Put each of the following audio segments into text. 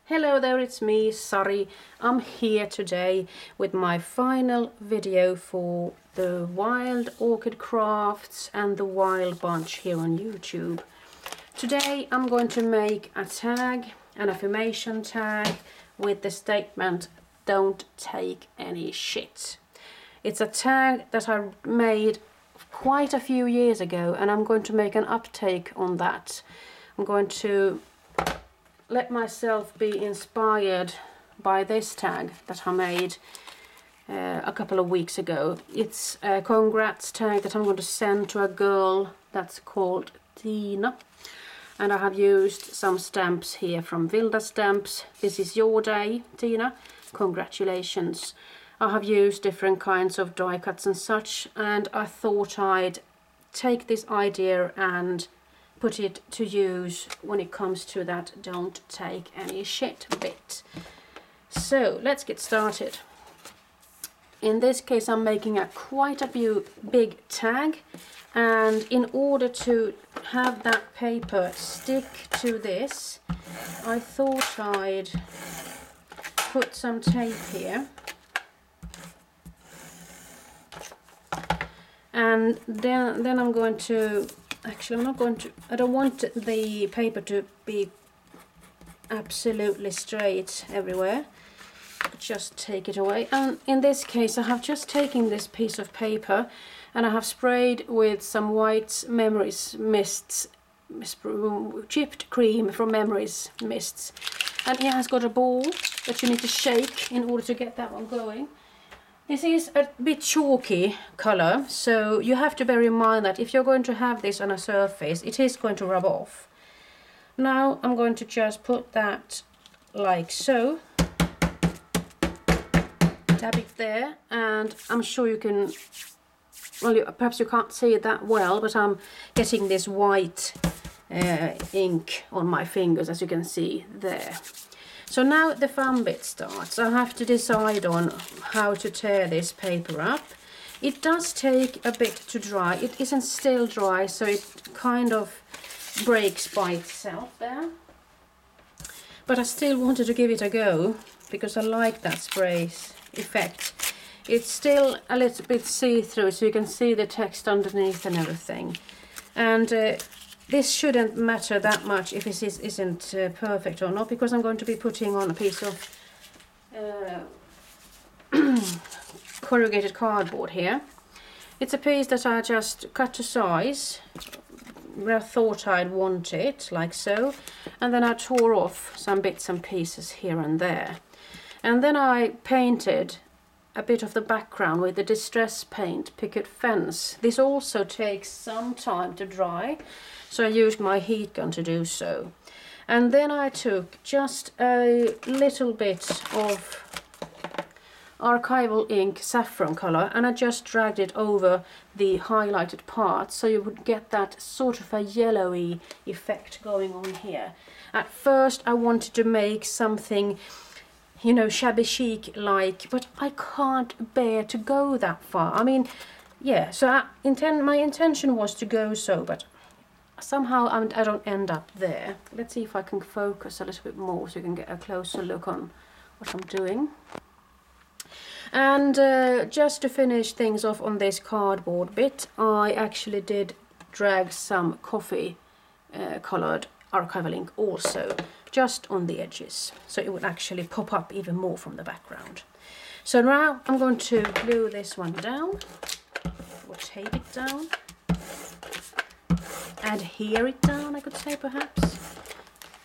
Hello there, it's me, Sari. I'm here today with my final video for the Wild Orchid Crafts and the Wild Bunch here on YouTube. Today I'm going to make a tag, an affirmation tag with the statement, "Don't take any shit." It's a tag that I made quite a few years ago and I'm going to make an uptake on that. I'm going to let myself be inspired by this tag that I made a couple of weeks ago. It's a congrats tag that I'm going to send to a girl that's called Tina. And I have used some stamps here from Vilda Stamps. This is your day, Tina. Congratulations. I have used different kinds of die cuts and such, and I thought I'd take this idea and put it to use when it comes to that "don't take any shit" bit. So let's get started. In this case I'm making quite a big tag, and in order to have that paper stick to this, I thought I'd put some tape here. And then I'm going to, actually I don't want the paper to be absolutely straight everywhere. Just take it away. And in this case I have just taken this piece of paper and I have sprayed with some white Memories mists, chipped cream from Memories mists. And it has got a ball that you need to shake in order to get that one going. This is a bit chalky color, so you have to bear in mind that if you're going to have this on a surface, it is going to rub off. Now I'm going to just put that like so. Tap it there, and I'm sure you can, well, perhaps you can't see it that well, but I'm getting this white ink on my fingers, as you can see there. So now the fun bit starts. I have to decide on how to tear this paper up. It does take a bit to dry. It isn't still dry, so it kind of breaks by itself there. But I still wanted to give it a go because I like that spray effect. It's still a little bit see-through, so you can see the text underneath and everything. And this shouldn't matter that much if it isn't perfect or not, because I'm going to be putting on a piece of corrugated cardboard here. It's a piece that I just cut to size where I thought I'd want it, like so, and then I tore off some bits and pieces here and there. And then I painted a bit of the background with the Distress Paint Picket Fence. This also takes some time to dry, so I used my heat gun to do so. And then I took just a little bit of archival ink, saffron color, and I just dragged it over the highlighted parts, so you would get that sort of a yellowy effect going on here. At first I wanted to make something, you know, shabby chic like, but I can't bear to go that far. I mean, yeah, so my intention was to go so, but somehow I don't end up there. Let's see if I can focus a little bit more so you can get a closer look on what I'm doing. And just to finish things off on this cardboard bit, I actually did drag some coffee colored archival ink also, just on the edges, so it would actually pop up even more from the background. So now I'm going to glue this one down, or tape it down, adhere it down, I could say, perhaps,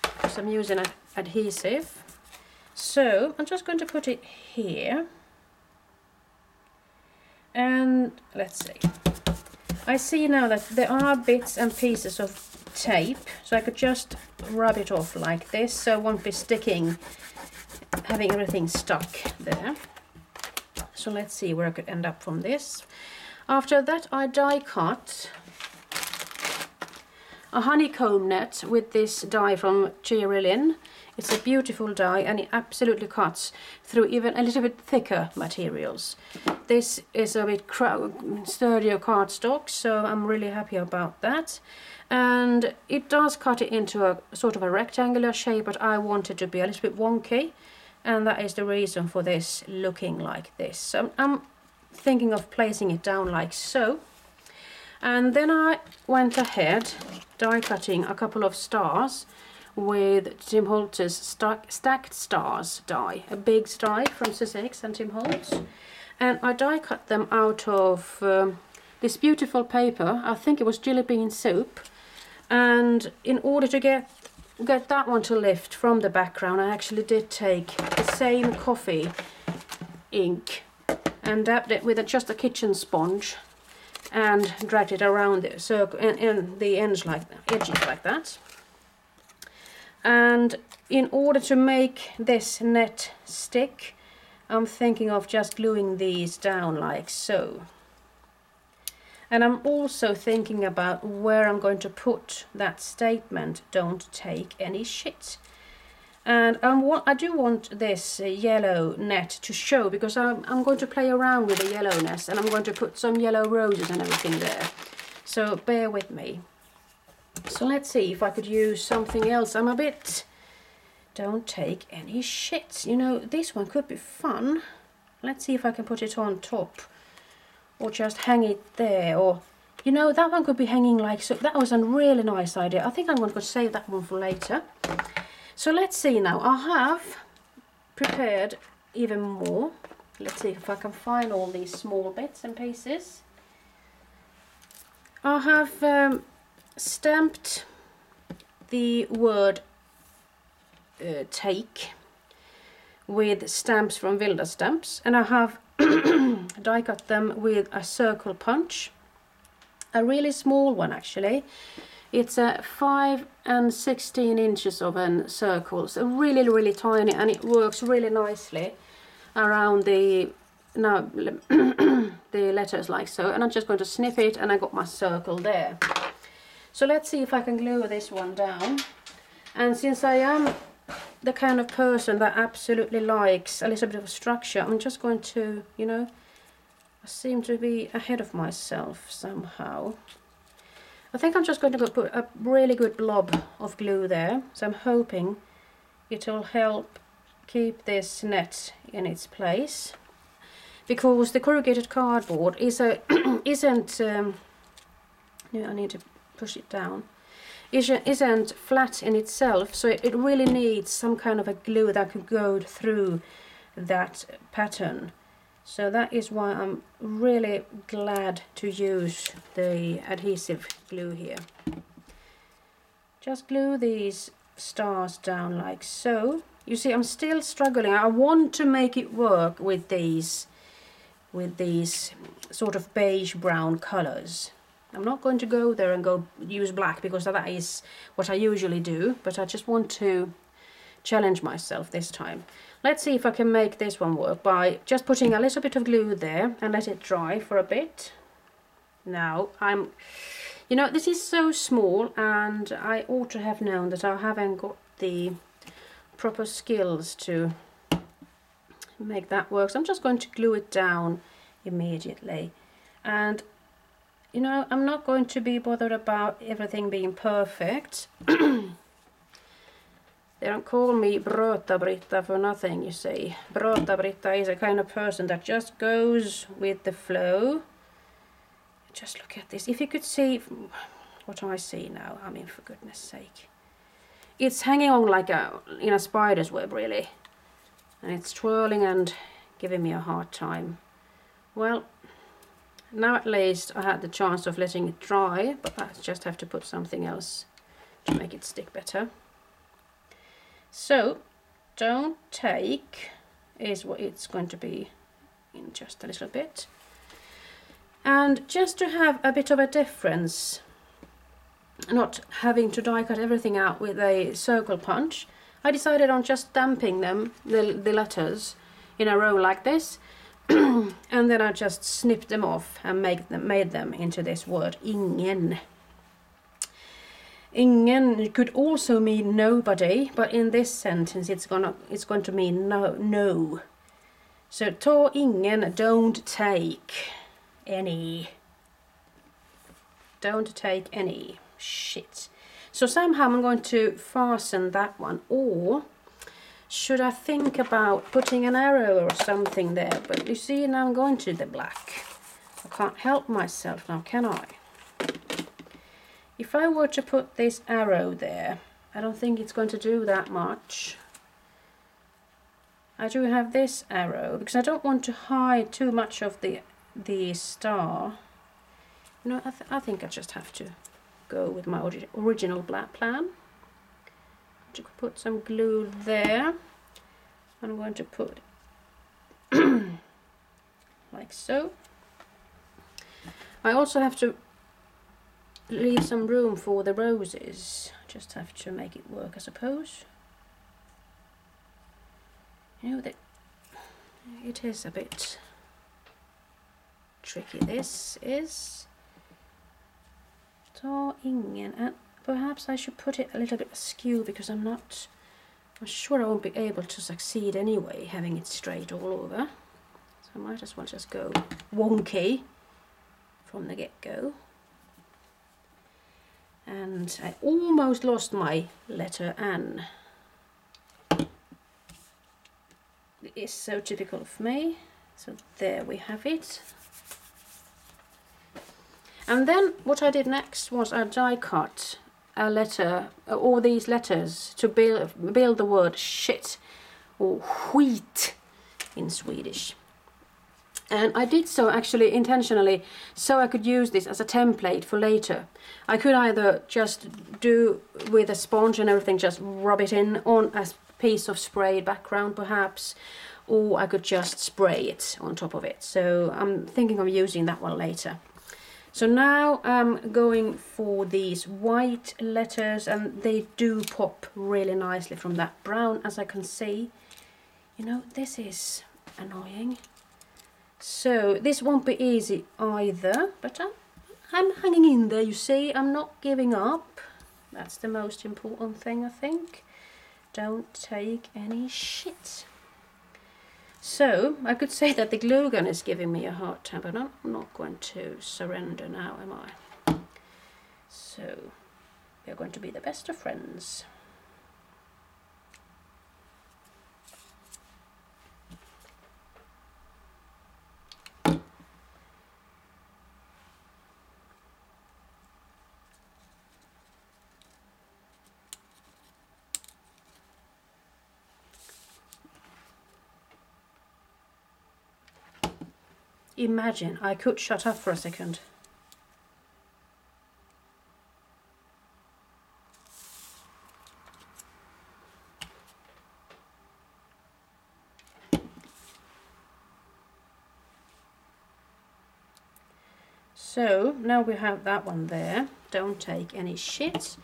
because I'm using an adhesive. So I'm just going to put it here, and let's see. I see now that there are bits and pieces of tape, so I could just rub it off like this, so I won't be sticking, having everything stuck there. So let's see where I could end up from this. After that I die cut a honeycomb net with this die from TRELLIS. It's a beautiful die and it absolutely cuts through even a little bit thicker materials. This is a bit sturdier cardstock, so I'm really happy about that. And it does cut it into a sort of a rectangular shape, but I want it to be a little bit wonky, and that is the reason for this looking like this. So I'm thinking of placing it down like so. And then I went ahead die cutting a couple of stars with Tim Holtz's Stacked Stars die, a big die from Sussex and Tim Holtz. And I die cut them out of this beautiful paper. I think it was jelly bean soap. And in order to get that one to lift from the background, I actually did take the same coffee ink and dabbed it with just a kitchen sponge and dragged it around the circle and the edges like that. And in order to make this net stick, I'm thinking of just gluing these down like so. And I'm also thinking about where I'm going to put that statement, don't take any shit. And I do want this yellow net to show, because I'm going to play around with the yellowness, and I'm going to put some yellow roses and everything there. So bear with me. So let's see if I could use something else. I'm a bit, don't take any shit. You know, this one could be fun. Let's see if I can put it on top. Or just hang it there, or, you know, that one could be hanging like so. That was a really nice idea. I think I'm going to save that one for later. So let's see now. I have prepared even more. Let's see if I can find all these small bits and pieces. I have stamped the word take with stamps from Wilda Stamps, and I have die cut them with a circle punch, a really small one actually. It's a 5 and 16 inches of a circle, so really tiny, and it works really nicely around the the letters like so. And I'm just going to snip it, and I got my circle there. So let's see if I can glue this one down. And since I am the kind of person that absolutely likes a little bit of structure, I'm just going to, you know, I seem to be ahead of myself somehow. I think I'm just going to put a really good blob of glue there. So I'm hoping it will help keep this net in its place, because the corrugated cardboard is isn't I need to push it down, isn't flat in itself, so it really needs some kind of a glue that could go through that pattern. So that is why I'm really glad to use the adhesive glue here. Just glue these stars down like so. You see, I'm still struggling. I want to make it work with these sort of beige brown colors. I'm not going to go there and go use black, because that is what I usually do, but I just want to challenge myself this time. Let's see if I can make this one work by just putting a little bit of glue there and let it dry for a bit. Now you know, this is so small, and I ought to have known that I haven't got the proper skills to make that work. So I'm just going to glue it down immediately. And you know, I'm not going to be bothered about everything being perfect. They don't call me Bröta-Britta for nothing, you see. Bröta-Britta is a kind of person that just goes with the flow. Just look at this. If you could see what I see now, I mean, for goodness sake. It's hanging on like in a spider's web, really. And it's twirling and giving me a hard time. Well, now at least I had the chance of letting it dry, but I just have to put something else to make it stick better. So, don't take is what it's going to be in just a little bit. And just to have a bit of a difference, not having to die cut everything out with a circle punch, I decided on just stamping them, the letters, in a row like this. And then I just snipped them off and made them into this word, ingen. Ingen could also mean nobody, but in this sentence it's going to mean no. So ta ingen, don't take any. Don't take any. shit. So somehow I'm going to fasten that one, or should I think about putting an arrow or something there? But you see, now I'm going to the black. I can't help myself now, can I? If I were to put this arrow there, I don't think it's going to do that much. I do have this arrow because I don't want to hide too much of the star. No, I think I just have to go with my original black plan. To put some glue there. I'm going to put like so. I also have to leave some room for the roses. Just have to make it work, I suppose. You know that it is a bit tricky. This is ta ingen, and perhaps I should put it a little bit askew because I'm sure I won't be able to succeed anyway having it straight all over. So I might as well just go wonky from the get-go. And I almost lost my letter N. It is so typical of me. So there we have it. And then what I did next was I die cut a letter, all these letters, to build the word shit or skit in Swedish. And I did so actually intentionally so I could use this as a template for later. I could either just do with a sponge and everything, just rub it in on a piece of sprayed background perhaps, or I could just spray it on top of it. So I'm thinking of using that one later. So now I'm going for these white letters, and they do pop really nicely from that brown, as I can see. You know, this is annoying. So this won't be easy either, but I'm hanging in there, you see. I'm not giving up. That's the most important thing, I think. Don't take any shit. So I could say that the glue gun is giving me a hard time, but I'm not going to surrender now, am I? So we are going to be the best of friends. Imagine I could shut up for a second. So now we have that one there. Don't take any shit.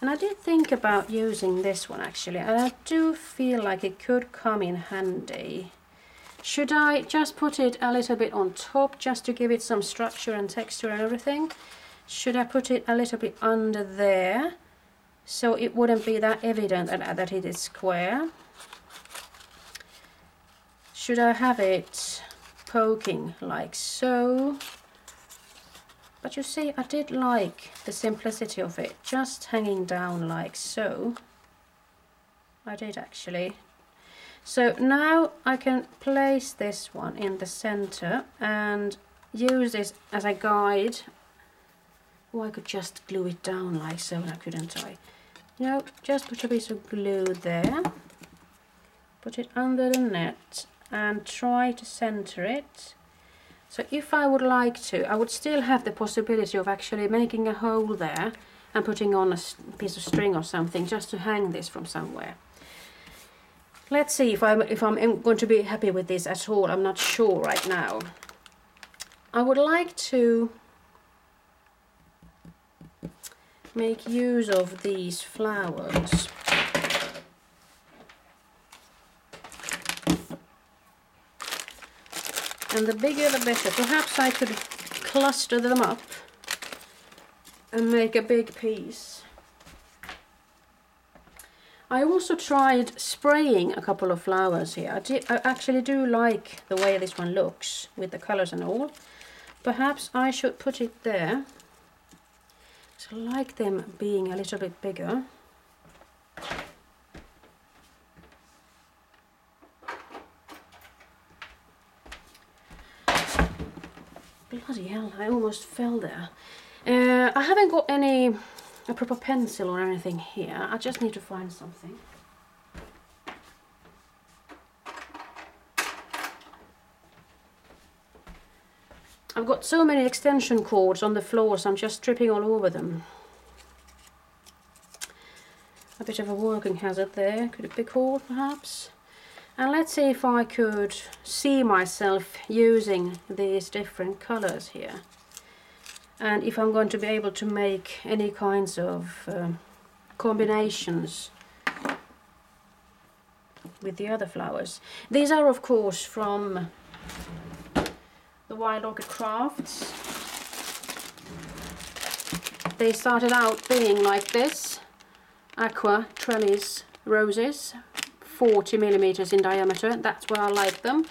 And I did think about using this one actually, and I do feel like it could come in handy. Should I just put it a little bit on top just to give it some structure and texture and everything? Should I put it a little bit under there so it wouldn't be that evident that it is square? Should I have it poking like so? But you see, I did like the simplicity of it, just hanging down like so. I did actually. So now I can place this one in the center and use this as a guide. Or I could just glue it down like so, now couldn't I? You know, just put a piece of glue there, put it under the net and try to center it. So if I would like to, I would still have the possibility of actually making a hole there and putting on a piece of string or something just to hang this from somewhere. Let's see if I'm going to be happy with this at all. I'm not sure right now. I would like to make use of these flowers. And the bigger the better. Perhaps I could cluster them up and make a big piece. I also tried spraying a couple of flowers here. I actually do like the way this one looks with the colors and all. Perhaps I should put it there. I like them being a little bit bigger. Bloody hell, I almost fell there. I haven't got a proper pencil or anything here. I just need to find something. I've got so many extension cords on the floor, so I'm just tripping all over them. A bit of a working hazard there, could it be called perhaps? And let's see if I could see myself using these different colors here. And if I'm going to be able to make any kinds of combinations with the other flowers. These are of course from the Wild Orchid Crafts. They started out being like this, AQUA TRELLIS roses, 40 millimeters in diameter. That's why I like them.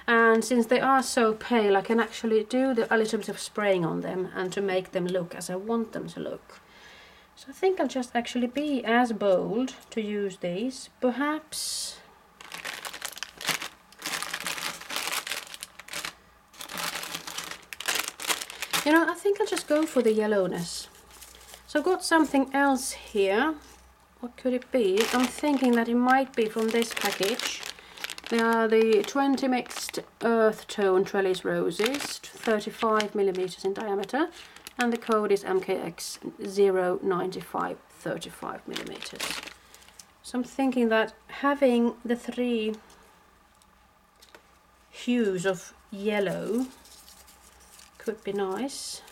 And since they are so pale, I can actually do a little bit of spraying on them and to make them look as I want them to look. So I think I'll just actually be as bold to use these. Perhaps you know, I think I'll just go for the yellowness. So I've got something else here. What could it be? I'm thinking that it might be from this package. They are the 20 mixed earth tone trellis roses, 35 millimeters in diameter, and the code is MKX 095 35 millimeters. So I'm thinking that having the 3 hues of yellow could be nice.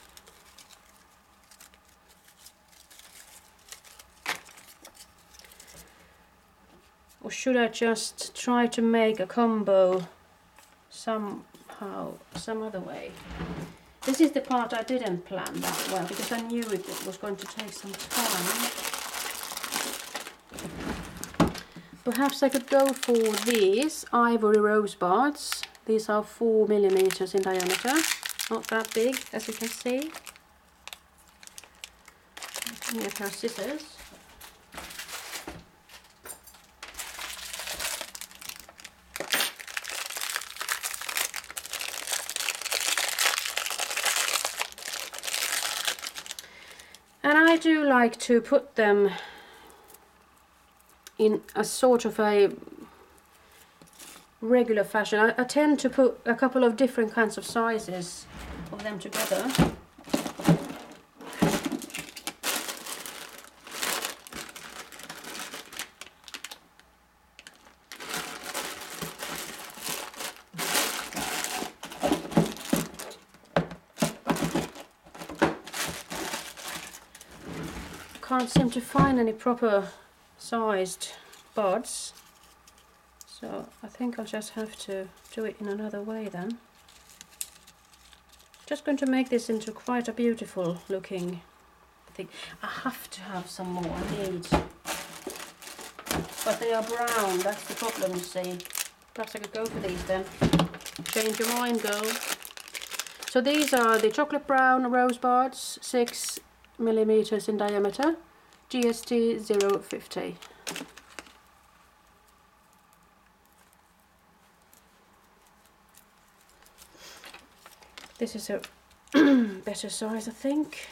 Or should I just try to make a combo somehow, some other way? This is the part I didn't plan that well, because I knew it was going to take some time. Perhaps I could go for these ivory rosebuds. These are 4 millimeters in diameter. Not that big, as you can see. Give me a pair of scissors. And I do like to put them in a sort of a regular fashion. I tend to put a couple of different kinds of sizes of them together. Can't seem to find any proper sized buds, so I think I'll just have to do it in another way then. Just going to make this into quite a beautiful looking thing. I have to have some more, I need, but they are brown, that's the problem, you see. Perhaps I could go for these then. Change your mind, girl. So these are the chocolate brown rosebuds, 6 millimeters in diameter, GST 050. This is a better size, I think.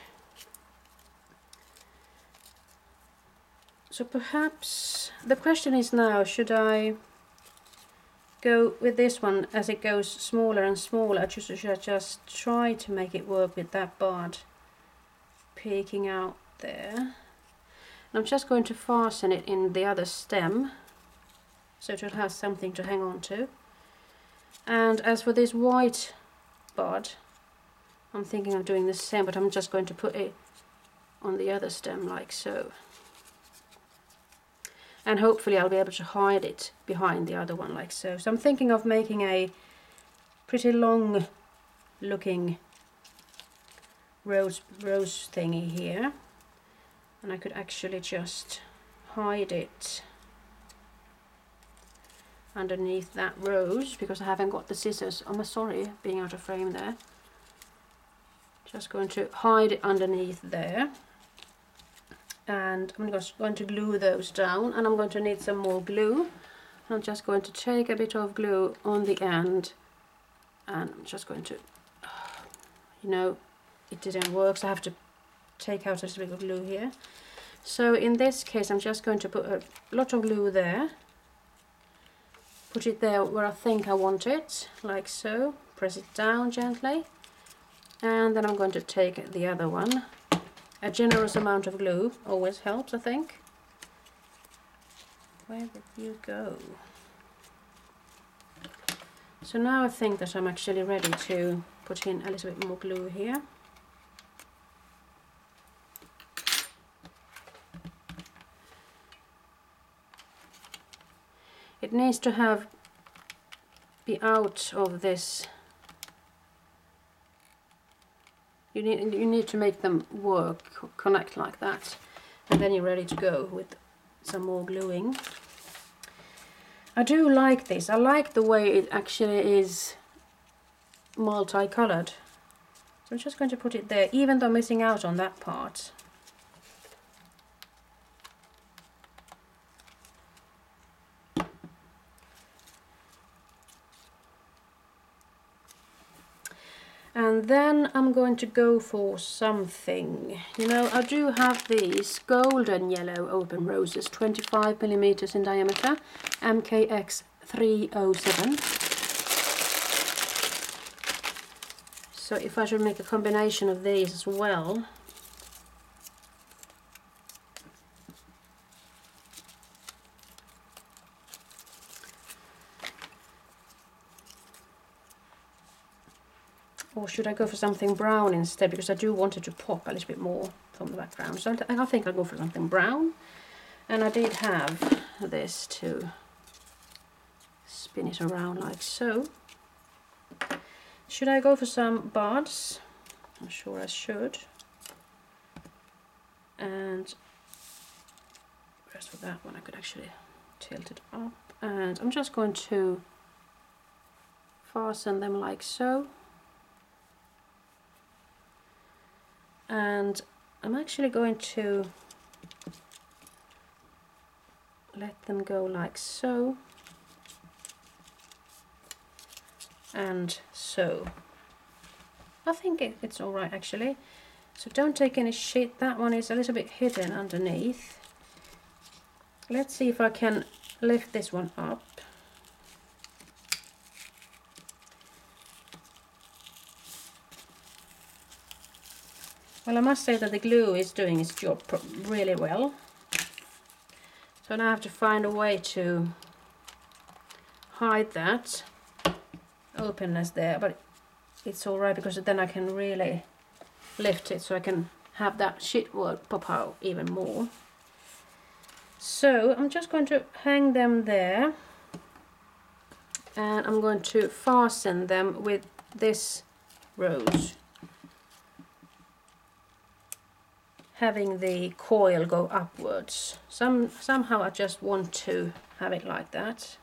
So perhaps the question is now, should I go with this one as it goes smaller and smaller, or should I just try to make it work with that bud peeking out there? And I'm just going to fasten it in the other stem so it will have something to hang on to. And as for this white bud, I'm thinking of doing the same, but I'm just going to put it on the other stem like so. And hopefully I'll be able to hide it behind the other one like so. So I'm thinking of making a pretty long looking rose thingy here, and I could actually just hide it underneath that rose because I haven't got the scissors. I'm sorry, being out of frame there. Just going to hide it underneath there. and I'm just going to glue those down, and I'm going to need some more glue. I'm just going to take a bit of glue on the end, and I'm just going to, you know, it didn't work, so I have to take out a little bit of glue here. So in this case I'm just going to put a lot of glue there, put it there where I think I want it, like so, press it down gently, and then I'm going to take the other one. A generous amount of glue always helps, I think. Where did you go? So now I think that I'm actually ready to put in a little bit more glue here. It needs to be out of this. You need to make them work, connect like that, and then you're ready to go with some more gluing. I do like this. I like the way it actually is multicolored. So I'm just going to put it there, even though I'm missing out on that part. And then I'm going to go for something. You know, I do have these golden yellow open roses, 25mm in diameter, MKX 307. So if I should make a combination of these as well. Or should I go for something brown instead, because I do want it to pop a little bit more from the background. So I think I'll go for something brown. And I did have this to spin it around like so. Should I go for some buds? I'm sure I should. And as for that one, I could actually tilt it up. And I'm just going to fasten them like so. And I'm actually going to let them go like so and so. I think it's alright actually. So don't take any shit. That one is a little bit hidden underneath. Let's see if I can lift this one up. Well, I must say that the glue is doing its job really well. So now I have to find a way to hide that openness there, but it's alright because then I can really lift it so I can have that sheet work pop out even more. So I'm just going to hang them there, and I'm going to fasten them with this rose, having the coil go upwards. Somehow I just want to have it like that.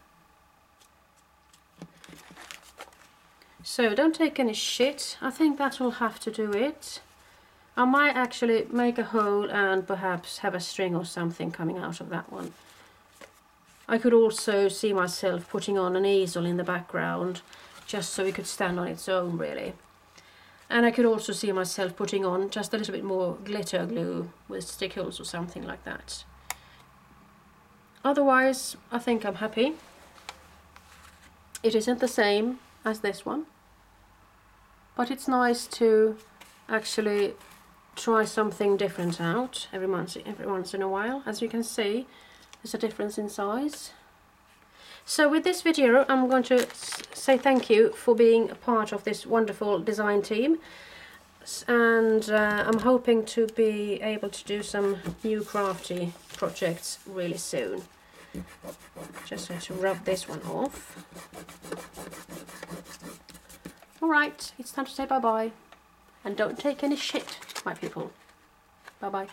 So don't take any shit. I think that will have to do it. I might actually make a hole and perhaps have a string or something coming out of that one. I could also see myself putting on an easel in the background just so it could stand on its own really. And I could also see myself putting on just a little bit more glitter glue with stickles or something like that. Otherwise, I think I'm happy. It isn't the same as this one, but it's nice to actually try something different out every once in a while. As you can see, there's a difference in size. So with this video, I'm going to say thank you for being a part of this wonderful design team, and I'm hoping to be able to do some new crafty projects really soon. Just have to rub this one off. Alright, it's time to say bye bye, and don't take any shit, my people. Bye bye.